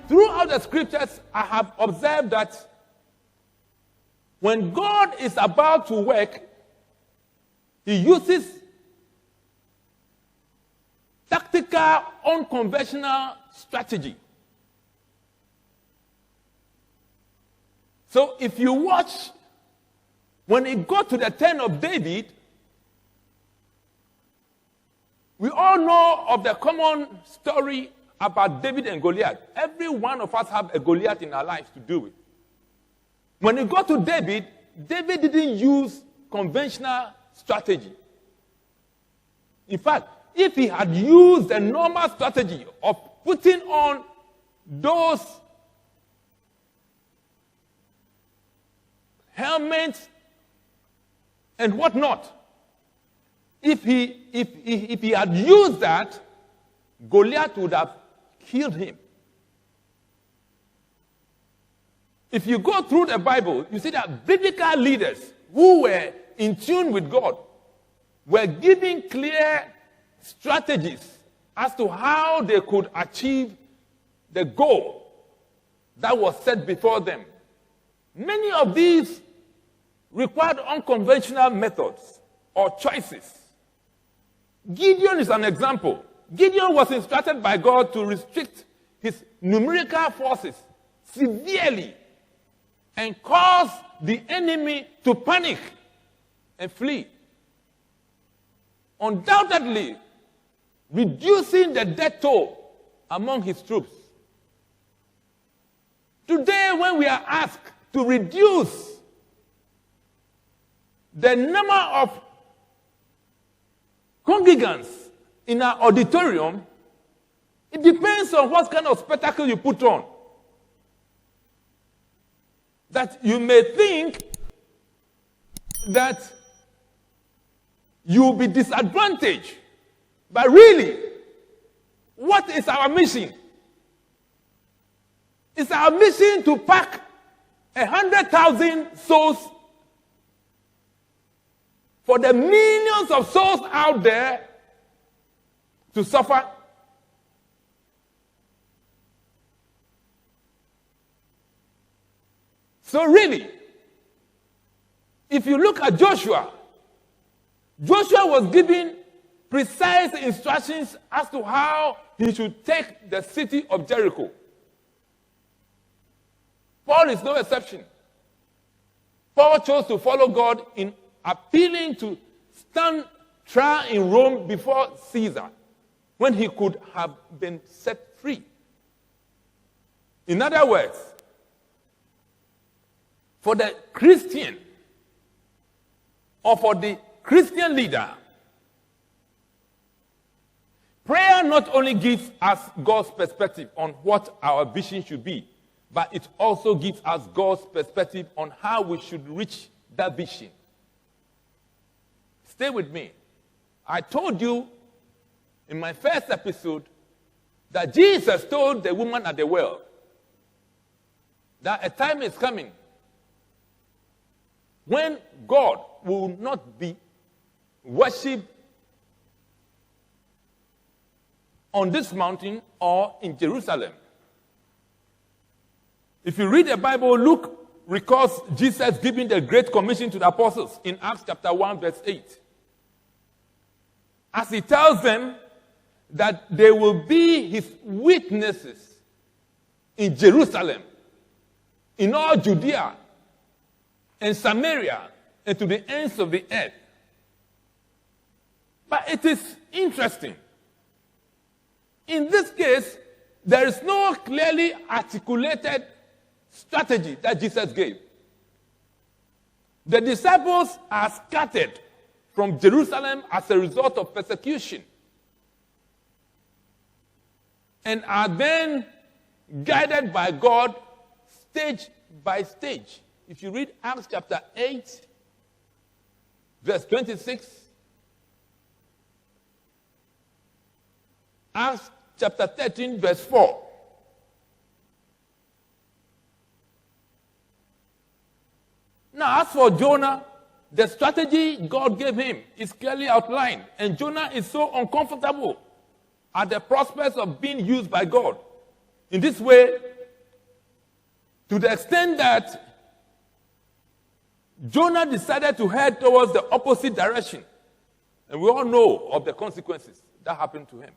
throughout the scriptures, I have observed that when God is about to work, he uses tactical, unconventional strategy. So if you watch, when it got to the turn of David, we all know of the common story about David and Goliath. Every one of us have a Goliath in our lives to do with. When it got to David, David didn't use conventional strategy. In fact, if he had used the normal strategy of putting on those helmets and whatnot, if he had used that, Goliath would have killed him. If you go through the Bible, you see that biblical leaders who were in tune with God were giving clear strategies as to how they could achieve the goal that was set before them. Many of these required unconventional methods or choices. Gideon is an example. Gideon was instructed by God to restrict his numerical forces severely and cause the enemy to panic and flee. Undoubtedly, reducing the death toll among his troops. Today, when we are asked to reduce the number of congregants in our auditorium, it depends on what kind of spectacle you put on. That you may think that you will be disadvantaged. But really, what is our mission? It's our mission to pack 100,000 souls for the millions of souls out there to suffer. So really, if you look at Joshua, Joshua was given precise instructions as to how he should take the city of Jericho. Paul is no exception. Paul chose to follow God in appealing to stand trial in Rome before Caesar when he could have been set free. In other words, for the Christian or for the Christian leader, prayer not only gives us God's perspective on what our vision should be, but it also gives us God's perspective on how we should reach that vision. Stay with me. I told you in my first episode that Jesus told the woman at the well that a time is coming when God will not be worshipped on this mountain or in Jerusalem. If you read the Bible, Luke records Jesus giving the Great Commission to the apostles in Acts chapter 1, verse 8. As he tells them that they will be his witnesses in Jerusalem, in all Judea, and Samaria, and to the ends of the earth. But it is interesting. In this case, there is no clearly articulated strategy that Jesus gave. The disciples are scattered from Jerusalem as a result of persecution and are then guided by God stage by stage. If you read Acts chapter 8, verse 26, Acts chapter 13, verse 4. Now, as for Jonah, the strategy God gave him is clearly outlined, and Jonah is so uncomfortable at the prospects of being used by God. In this way, To the extent that Jonah decided to head towards the opposite direction. And we all know of the consequences that happened to him.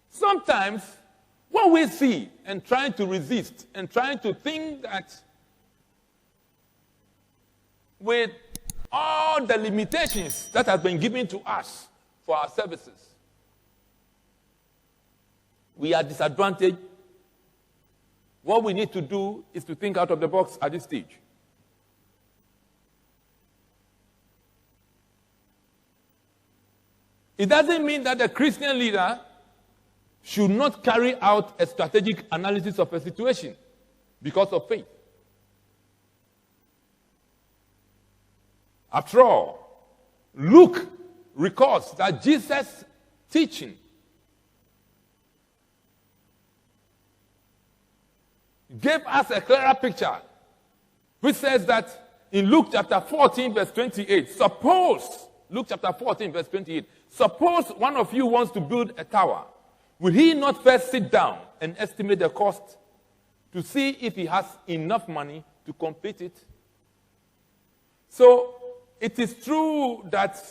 Sometimes, what we see and trying to resist and trying to think that with all the limitations that have been given to us for our services, we are disadvantaged. What we need to do is to think out of the box at this stage. It doesn't mean that the Christian leader should not carry out a strategic analysis of a situation because of faith. After all, Luke records that Jesus' teaching gave us a clearer picture, which says that in Luke chapter 14, verse 28, suppose one of you wants to build a tower. Will he not first sit down and estimate the cost to see if he has enough money to complete it? So, it is true that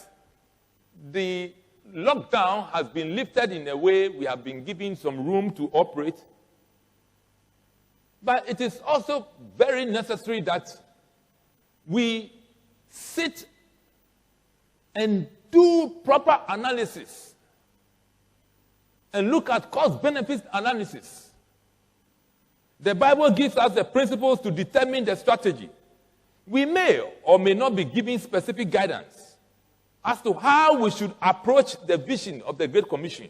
the lockdown has been lifted in a way we have been given some room to operate. But it is also very necessary that we sit and do proper analysis and look at cost-benefit analysis. The Bible gives us the principles to determine the strategy. We may or may not be given specific guidance as to how we should approach the vision of the Great Commission.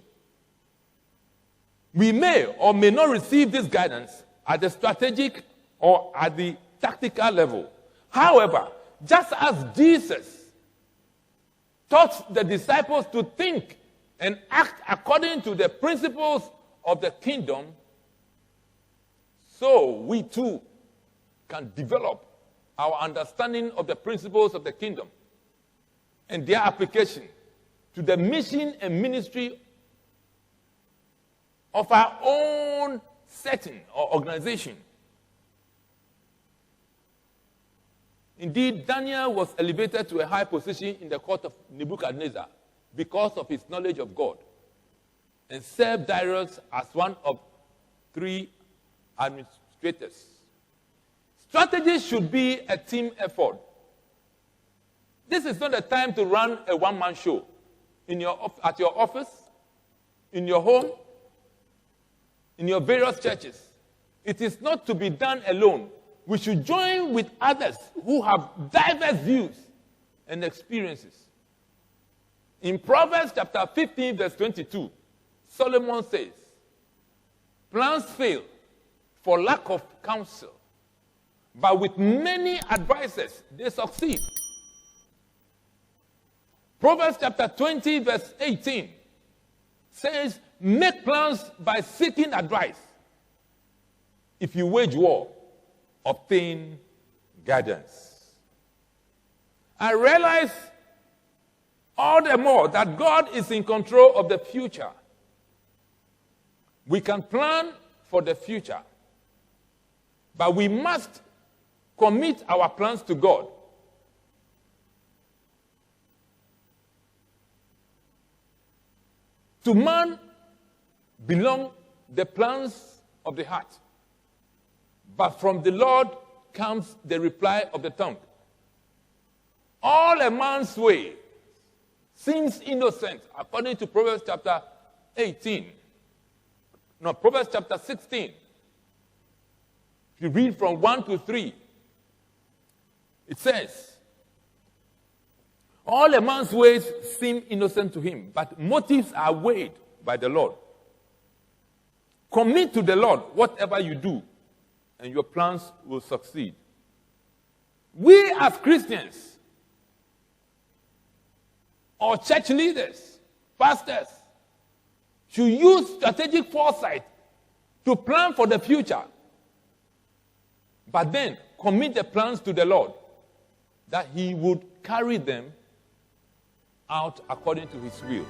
We may or may not receive this guidance at the strategic or at the tactical level. However, just as Jesus taught the disciples to think and act according to the principles of the kingdom, so we too can develop our understanding of the principles of the kingdom and their application to the mission and ministry of our own setting or organization. Indeed, Daniel was elevated to a high position in the court of Nebuchadnezzar because of his knowledge of God, and served Darius as one of 3 administrators. Strategy should be a team effort. This is not a time to run a one-man show at your office, in your home, in your various churches. It is not to be done alone. We should join with others who have diverse views and experiences. In Proverbs chapter 15, verse 22, Solomon says, plans fail for lack of counsel, but with many advisors, they succeed. Proverbs chapter 20, verse 18 says, make plans by seeking advice. If you wage war, obtain guidance. I realize all the more that God is in control of the future. We can plan for the future, but we must commit our plans to God. To man belong the plans of the heart, but from the Lord comes the reply of the tongue. All a man's way seems innocent, according to Proverbs chapter 16. If you read from 1 to 3, it says, all a man's ways seem innocent to him, but motives are weighed by the Lord. Commit to the Lord whatever you do, and your plans will succeed. We as Christians, or church leaders, pastors, should use strategic foresight to plan for the future, but then commit the plans to the Lord, that he would carry them out according to his will.